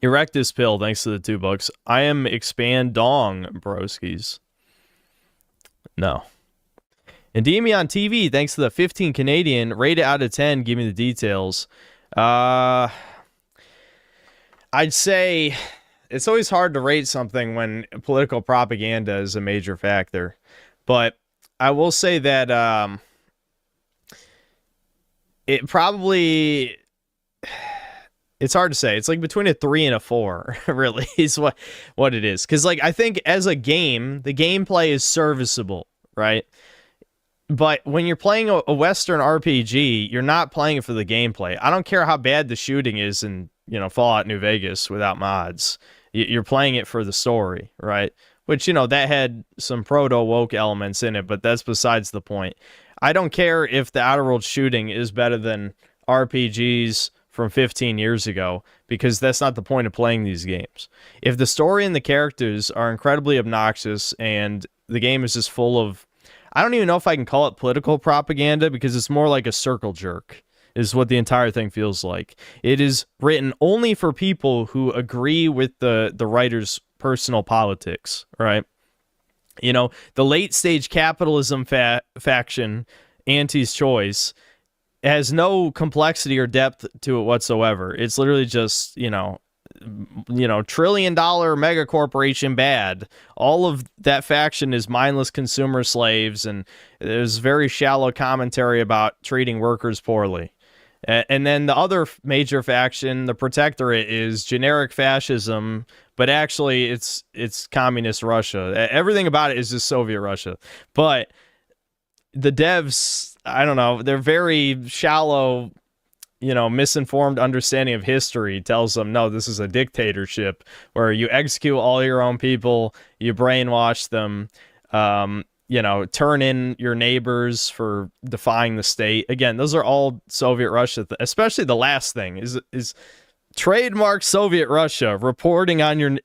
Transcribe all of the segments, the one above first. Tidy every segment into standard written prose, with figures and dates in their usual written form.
Erectus Pill, thanks to the $2. I am expand dong, broskies. No. ENDYMIONtv, thanks to the 15 Canadian. Rate it out of 10. Give me the details. I'd say it's always hard to rate something when political propaganda is a major factor. But I will say that it probably... It's hard to say. It's like between a 3 and a 4, really, is what it is. Because, like, I think as a game, the gameplay is serviceable, right? But when you're playing a Western RPG, you're not playing it for the gameplay. I don't care how bad the shooting is in, Fallout New Vegas without mods. You're playing it for the story, right? Which, that had some proto-woke elements in it, but that's besides the point. I don't care if the Outer Worlds shooting is better than RPGs from 15 years ago, because that's not the point of playing these games. If the story and the characters are incredibly obnoxious and the game is just full of, I don't even know if I can call it political propaganda, because it's more like a circle jerk, is what the entire thing feels like. It is written only for people who agree with the writer's personal politics, right? The late stage capitalism faction, Auntie's Choice, has no complexity or depth to it whatsoever. It's literally just, trillion-dollar mega corporation bad. All of that faction is mindless consumer slaves, and there's very shallow commentary about treating workers poorly. And then the other major faction, the Protectorate, is generic fascism, but actually it's communist Russia. Everything about it is just Soviet Russia. But the devs, I don't know, they're very shallow, misinformed understanding of history tells them, no, this is a dictatorship where you execute all your own people, you brainwash them, turn in your neighbors for defying the state. Again, those are all Soviet Russia, especially the last thing is trademark Soviet Russia, reporting on your,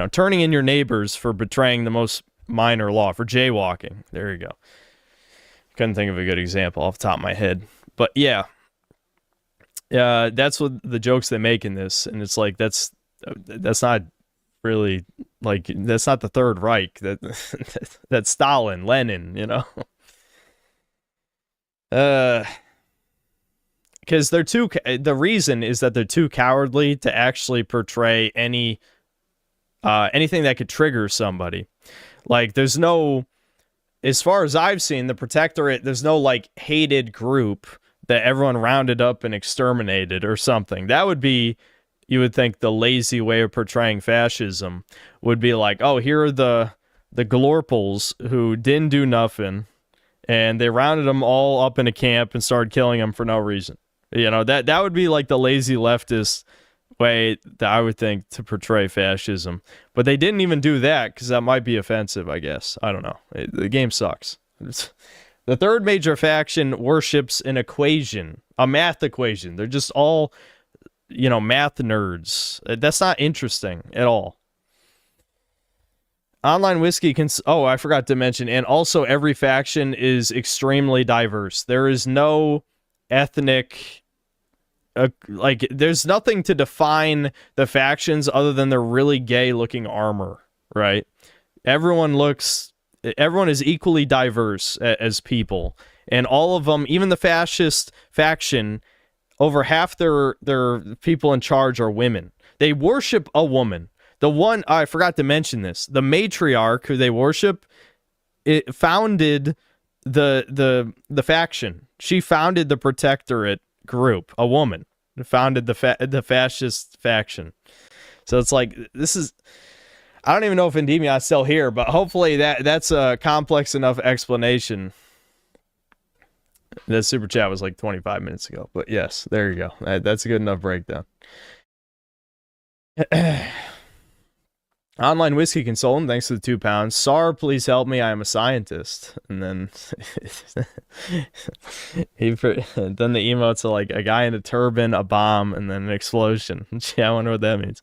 turning in your neighbors for betraying the most minor law, for jaywalking. There you go. Couldn't think of a good example off the top of my head, but yeah, that's what the jokes they make in this, and it's like that's not really, like, that's not the Third Reich. That's Stalin, Lenin, because they're too. The reason is that they're too cowardly to actually portray anything that could trigger somebody. Like, there's no, as far as I've seen, the Protectorate, there's no, like, hated group that everyone rounded up and exterminated or something. That would be, you would think, the lazy way of portraying fascism would be like, oh, here are the Glorpals who didn't do nothing, and they rounded them all up in a camp and started killing them for no reason. That would be like the lazy leftist way that I would think to portray fascism. But they didn't even do that because that might be offensive, I guess. I don't know. The game sucks. The third major faction worships an equation, a math equation. They're just all, math nerds. That's not interesting at all. Online whiskey can... Oh, I forgot to mention. And also, every faction is extremely diverse. There is no ethnic... there's nothing to define the factions other than their really gay-looking armor, right? Everyone is equally diverse as people. And all of them, even the fascist faction, over half their people in charge are women. They worship a woman. The one, I forgot to mention this, the matriarch who they worship, it founded the faction. She founded the Protectorate group, a woman, founded the fascist faction. So it's like, this is, I don't even know if Endymion's still here, but hopefully that's a complex enough explanation. That super chat was like 25 minutes ago, but yes, there you go. That's a good enough breakdown. Online whiskey consultant, thanks to the £2. Sar, please help me. I am a scientist. And then then the email to like a guy in a turban, a bomb, and then an explosion. Yeah, I wonder what that means.